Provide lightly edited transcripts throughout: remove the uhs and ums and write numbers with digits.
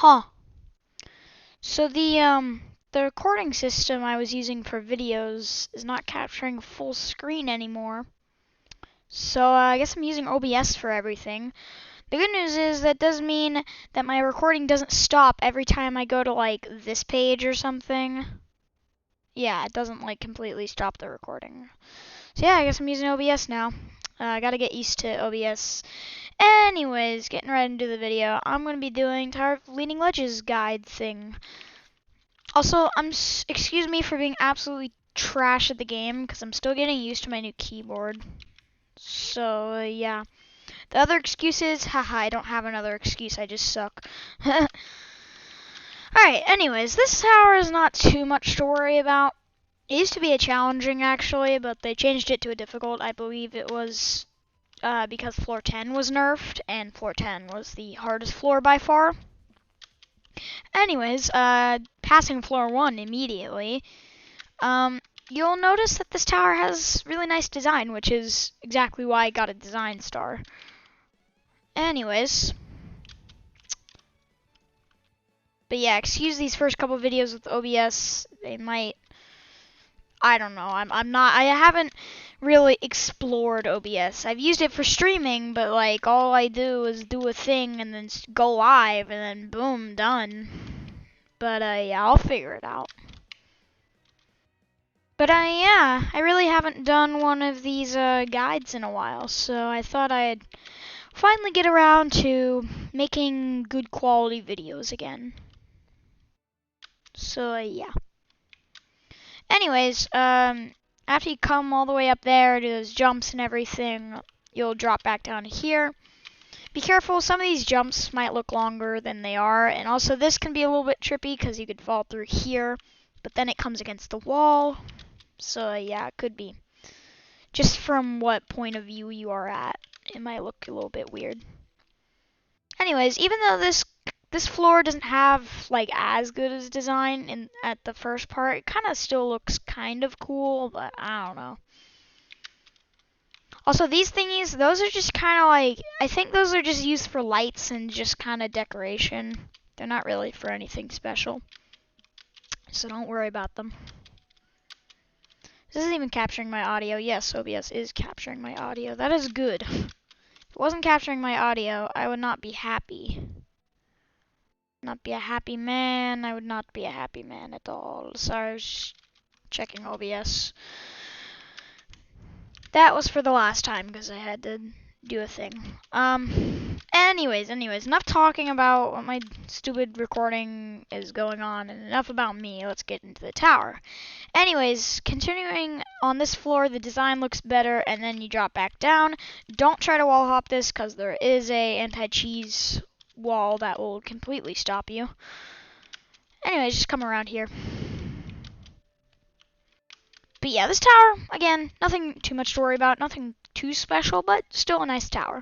Huh. So the recording system I was using for videos is not capturing full screen anymore. So I guess I'm using OBS for everything. The good news is that does mean that my recording doesn't stop every time I go to like this page or something. Yeah, it doesn't like completely stop the recording. So yeah, I guess I'm using OBS now. I gotta get used to OBS. Anyways, getting right into the video, I'm gonna be doing Tower of Leaning Ledges guide thing. Also, excuse me for being absolutely trash at the game because I'm still getting used to my new keyboard. So yeah. The other excuse is, haha, I don't have another excuse, I just suck. Alright, anyways, this tower is not too much to worry about. It used to be a challenging, actually, but they changed it to a difficult. I believe it was because floor 10 was nerfed, and floor 10 was the hardest floor by far. Anyways, passing floor 1 immediately, you'll notice that this tower has really nice design, which is exactly why I got a design star. Anyways, but yeah, excuse these first couple videos with OBS. They might, I don't know. I haven't really explored OBS. I've used it for streaming, but like all I do is do a thing and then go live and then boom, done. But yeah, I'll figure it out. But yeah, I really haven't done one of these guides in a while, so I thought I'd finally get around to making good quality videos again. So yeah. Anyways, after you come all the way up there, do those jumps and everything, you'll drop back down here. Be careful, some of these jumps might look longer than they are, and also this can be a little bit trippy because you could fall through here, but then it comes against the wall. So yeah, it could be. Just from what point of view you are at, it might look a little bit weird. Anyways, even though this floor doesn't have like as good as design at the first part, it kind of still looks kind of cool, but I don't know. Also, these thingies, those are just kind of like, I think those are just used for lights and just kind of decoration. They're not really for anything special. So don't worry about them. This isn't even capturing my audio. Yes, OBS is capturing my audio. That is good. If it wasn't capturing my audio, I would not be happy. Not be a happy man. I would not be a happy man at all. Sorry, I was checking OBS. That was for the last time because I had to do a thing. Anyways, enough talking about what my stupid recording is going on and enough about me. Let's get into the tower. Anyways, continuing on this floor, the design looks better and then you drop back down. Don't try to wall hop this because there is a anti-cheese wall that will completely stop you. Anyways, just come around here. But yeah, this tower, again, nothing too much to worry about, nothing too special, but still a nice tower.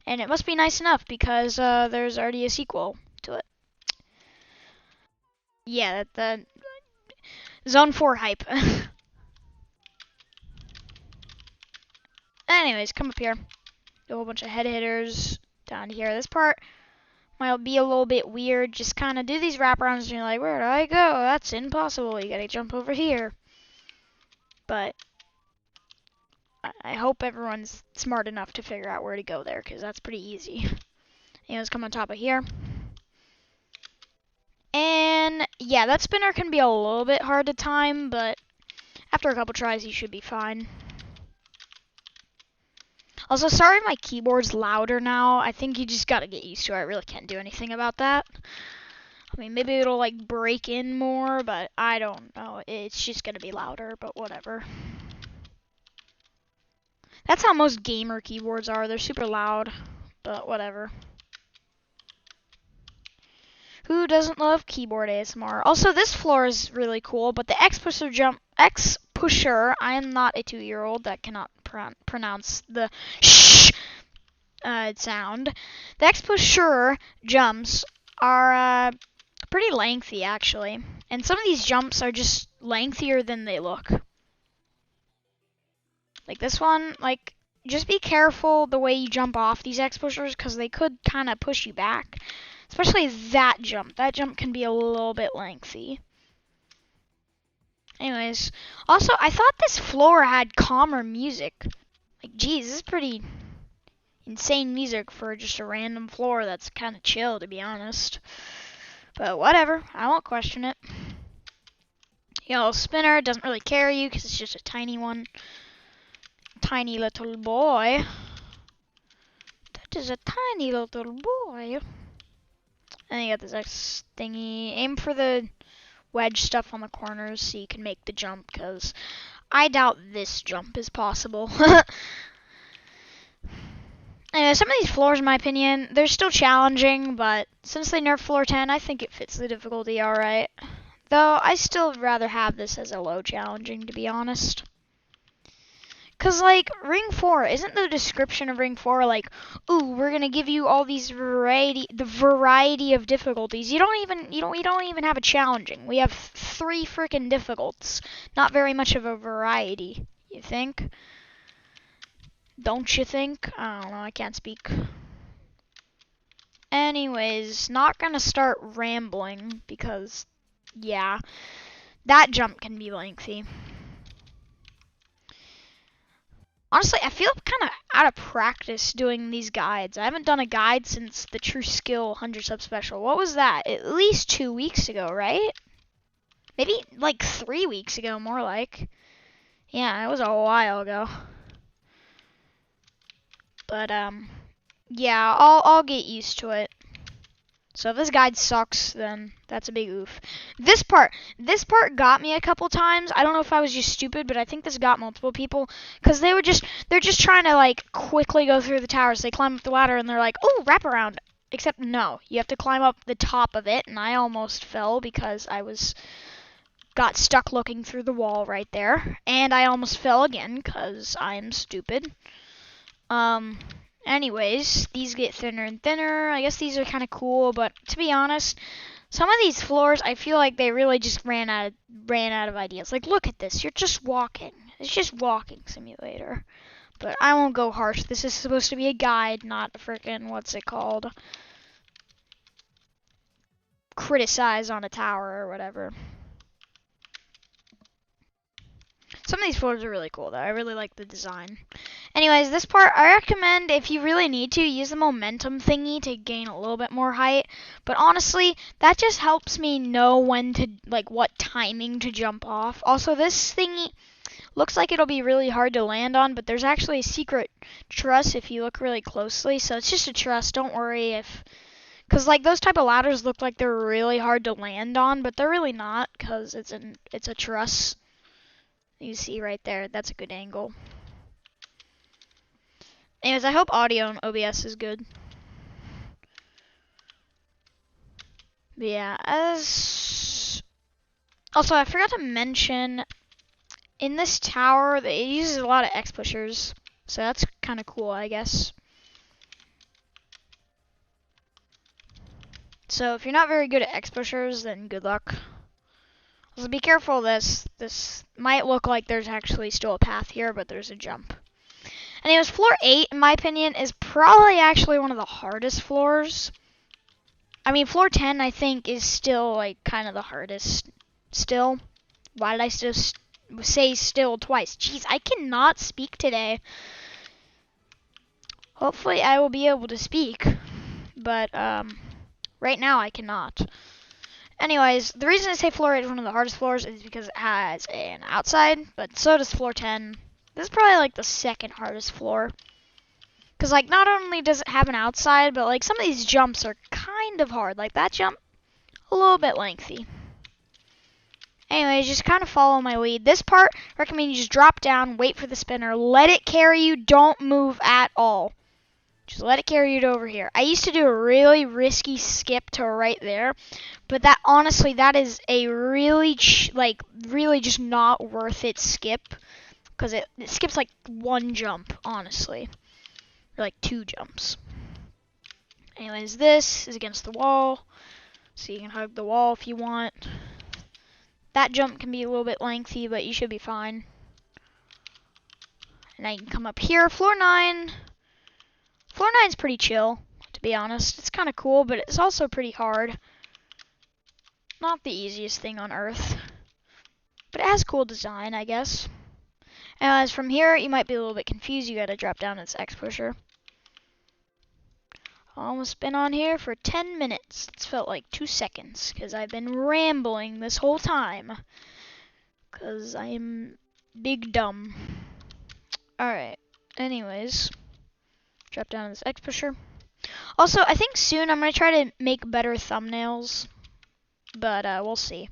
And it must be nice enough because there's already a sequel to it. Yeah, the Zone 4 hype. Anyways, come up here. Do a whole bunch of head hitters down here. This part might be a little bit weird. Just kind of do these wraparounds and you're like, where do I go? That's impossible. You gotta jump over here. But I hope everyone's smart enough to figure out where to go there, because that's pretty easy. Let's come on top of here. And yeah, that spinner can be a little bit hard to time, but after a couple tries, you should be fine. Also, sorry if my keyboard's louder now. I think you just gotta get used to it. I really can't do anything about that. I mean, maybe it'll like break in more, but I don't know. It's just gonna be louder, but whatever. That's how most gamer keyboards are. They're super loud, but whatever. Who doesn't love keyboard ASMR? Also, this floor is really cool, but the X pusher, I am not a 2-year-old that cannot pronounce the sh sound. The X pusher jumps are pretty lengthy, actually. And some of these jumps are just lengthier than they look. Like this one, like, just be careful the way you jump off these exposures because they could kind of push you back. Especially that jump. That jump can be a little bit lengthy. Anyways, also, I thought this floor had calmer music. Like, geez, this is pretty insane music for just a random floor that's kind of chill, to be honest. But whatever, I won't question it. Yellow spinner doesn't really carry you because it's just a tiny one. Tiny little boy. That is a tiny little boy. And you got this X thingy. Aim for the wedge stuff on the corners so you can make the jump, because I doubt this jump is possible. Anyway, some of these floors, in my opinion, they're still challenging, but since they nerfed floor 10, I think it fits the difficulty alright. Though, I still rather have this as a low challenging, to be honest. Because, like, Ring 4, isn't the description of Ring 4 like, ooh, we're gonna give you all these variety of difficulties. We don't even have a challenging. We have 3 freaking difficulties. Not very much of a variety, you think? Don't you think? I don't know, I can't speak. Anyways, not gonna start rambling because, yeah, that jump can be lengthy. Honestly, I feel kind of out of practice doing these guides. I haven't done a guide since the True Skill 100 sub special. What was that? At least 2 weeks ago, right? Maybe like 3 weeks ago, more like. Yeah, it was a while ago. But yeah, I'll get used to it. So if this guide sucks, then that's a big oof. This part got me a couple times. I don't know if I was just stupid, but I think this got multiple people because they're just trying to like quickly go through the towers. They climb up the ladder and they're like, "Oh, wrap around." Except no, you have to climb up the top of it, and I almost fell because got stuck looking through the wall right there, and I almost fell again because I'm stupid. Anyways, these get thinner and thinner. I guess these are kind of cool, but to be honest, some of these floors, I feel like they really just ran out of ideas. Like, look at this. You're just walking. It's just walking simulator. But I won't go harsh. This is supposed to be a guide, not a freaking, what's it called? Criticize on a tower or whatever. Some of these floors are really cool, though. I really like the design. Anyways, this part, I recommend if you really need to, use the momentum thingy to gain a little bit more height. But honestly, that just helps me know when to, like, what timing to jump off. Also, this thingy looks like it'll be really hard to land on, but there's actually a secret truss if you look really closely. So it's just a truss. Don't worry if... Because, like, those type of ladders look like they're really hard to land on, but they're really not because it's a truss. You see right there, that's a good angle. Anyways, I hope audio and OBS is good. But yeah, also, I forgot to mention, in this tower, it uses a lot of X pushers, so that's kind of cool, I guess. So if you're not very good at X pushers, then good luck. Also, be careful of this. This might look like there's actually still a path here, but there's a jump. Anyways, floor 8, in my opinion, is probably actually one of the hardest floors. I mean, floor 10, I think, is still, like, kind of the hardest still. Why did I still say still twice? Jeez, I cannot speak today. Hopefully, I will be able to speak. But, right now, I cannot. Anyways, the reason I say floor 8 is one of the hardest floors is because it has an outside, but so does floor 10. This is probably, like, the second hardest floor. Because, like, not only does it have an outside, but, like, some of these jumps are kind of hard. Like, that jump, a little bit lengthy. Anyways, just kind of follow my lead. This part, I recommend you just drop down, wait for the spinner, let it carry you, don't move at all. Just let it carry you to over here. I used to do a really risky skip to right there, but that, honestly, that is a really, really just not worth it skip. Because it skips, like, one jump, honestly. Or, like, 2 jumps. Anyways, this is against the wall, so you can hug the wall if you want. That jump can be a little bit lengthy, but you should be fine. And I can come up here. Floor 9. Floor 9's pretty chill, to be honest. It's kind of cool, but it's also pretty hard. Not the easiest thing on Earth. But it has cool design, I guess. And as from here, you might be a little bit confused. You gotta drop down its X pusher. Almost been on here for 10 minutes. It's felt like 2 seconds, because I've been rambling this whole time. Because I am big dumb. Alright, anyways. Drop down this X pusher. Also, I think soon I'm going to try to make better thumbnails. But, we'll see.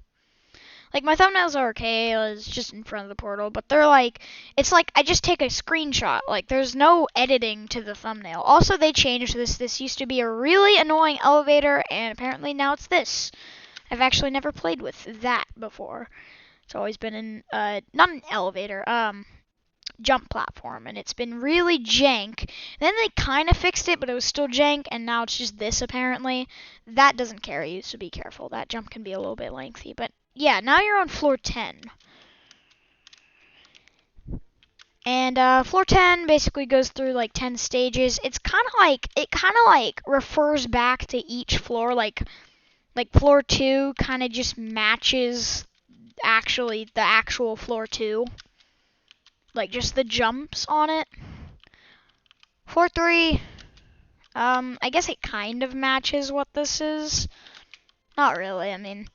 Like, my thumbnails are okay, it's just in front of the portal, but they're like, it's like I just take a screenshot. Like, there's no editing to the thumbnail. Also, they changed this. This used to be a really annoying elevator, and apparently now it's this. I've actually never played with that before. It's always been in, not an elevator, jump platform, and it's been really jank. Then they kind of fixed it, but it was still jank, and now it's just this, apparently. That doesn't carry you, so be careful. That jump can be a little bit lengthy, but yeah, now you're on floor 10. And floor 10 basically goes through like 10 stages. It's kind of like refers back to each floor. Like floor 2 kind of just matches actually the actual floor 2. Like just the jumps on it. Floor 3, I guess it kind of matches what this is. Not really, I mean,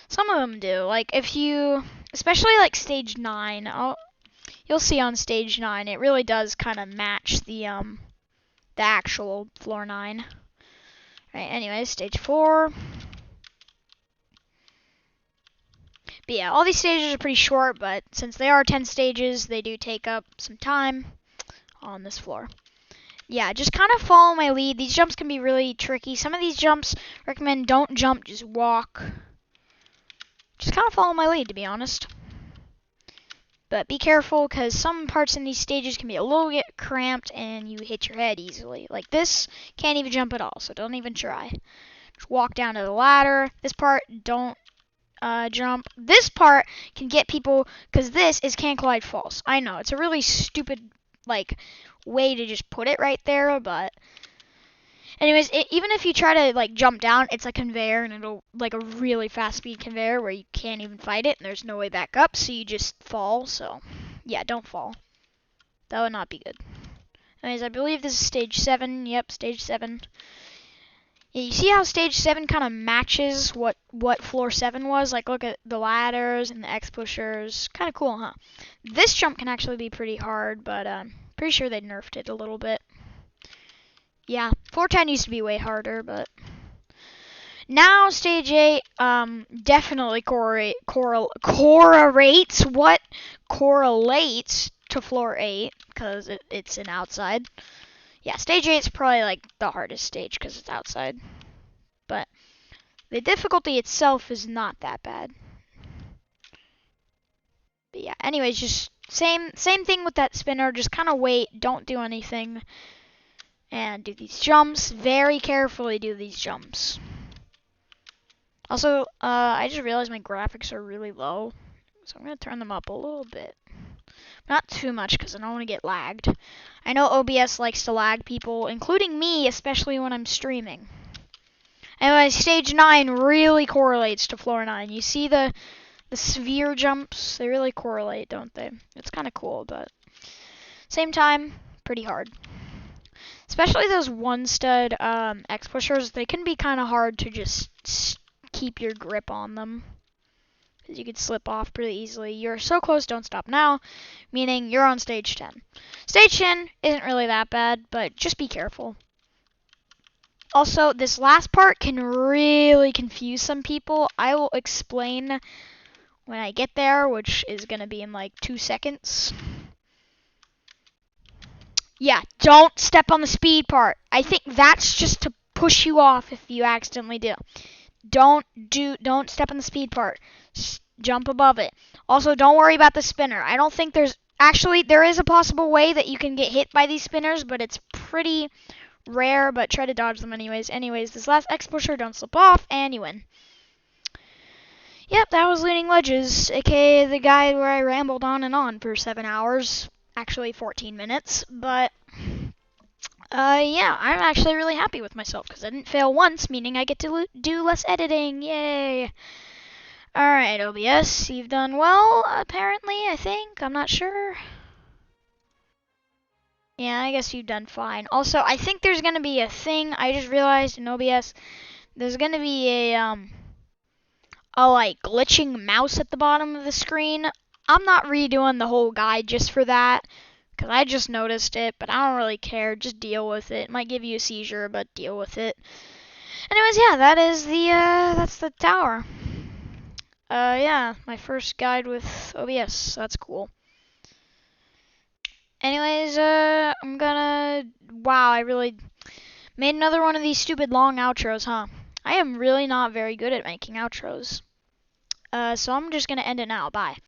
some of them do. Like if you, especially like stage 9, you'll see on stage 9, it really does kind of match the actual floor 9. Right, anyways, stage 4. But yeah, all these stages are pretty short, but since they are 10 stages, they do take up some time on this floor. Yeah, just kind of follow my lead. These jumps can be really tricky. Some of these jumps, recommend don't jump, just walk. Just kind of follow my lead, to be honest. But be careful, because some parts in these stages can be a little bit cramped, and you hit your head easily. Like this, can't even jump at all, so don't even try. Just walk down to the ladder. This part, don't jump. This part can get people, because this is Can't Collide False. I know, it's a really stupid, like, way to just put it right there, but anyways, even if you try to, like, jump down, it's a conveyor, and it'll, like, a really fast speed conveyor where you can't even fight it, and there's no way back up, so you just fall, so, yeah, don't fall. That would not be good. Anyways, I believe this is stage 7. Yep, stage 7. Yeah, you see how stage 7 kind of matches what floor 7 was? Like, look at the ladders and the X pushers. Kind of cool, huh? This jump can actually be pretty hard, but pretty sure they nerfed it a little bit. Yeah, floor 10 used to be way harder, but now stage 8 definitely correlates to floor 8 because it's an outside. Yeah, stage 8 is probably like the hardest stage because it's outside. But the difficulty itself is not that bad. But yeah, anyways, just same thing with that spinner. Just kind of wait, don't do anything. And do these jumps. Very carefully do these jumps. Also, I just realized my graphics are really low. So I'm going to turn them up a little bit. Not too much because I don't want to get lagged. I know OBS likes to lag people, including me, especially when I'm streaming. Anyway, stage 9 really correlates to floor 9. You see the sphere jumps? They really correlate, don't they? It's kind of cool, but same time, pretty hard. Especially those one-stud X pushers, they can be kind of hard to just keep your grip on them. Because you could slip off pretty easily. You're so close, don't stop now, meaning you're on stage 10. Stage 10 isn't really that bad, but just be careful. Also, this last part can really confuse some people. I will explain when I get there, which is going to be in like 2 seconds. Yeah, don't step on the speed part. I think that's just to push you off if you accidentally do. Don't step on the speed part. Jump above it. Also, don't worry about the spinner. I don't think there is a possible way that you can get hit by these spinners, but it's pretty rare, but try to dodge them anyways. Anyways, this last X pusher, don't slip off, and you win. Yep, that was Leading Ledges, aka the guide where I rambled on and on for 7 hours. actually 14 minutes, but yeah, I'm actually really happy with myself because I didn't fail once, meaning I get to do less editing. Yay! Alright, OBS, you've done well, apparently, I think. I'm not sure. Yeah, I guess you've done fine. Also, I think there's gonna be a thing, I just realized in OBS, there's gonna be a like glitching mouse at the bottom of the screen. I'm not redoing the whole guide just for that, because I just noticed it, but I don't really care. Just deal with it. It might give you a seizure, but deal with it. Anyways, yeah, that is that's the tower. Yeah, my first guide with OBS, so that's cool. Anyways, I'm gonna, wow, I really made another one of these stupid long outros, huh? I am really not very good at making outros. So I'm just gonna end it now. Bye.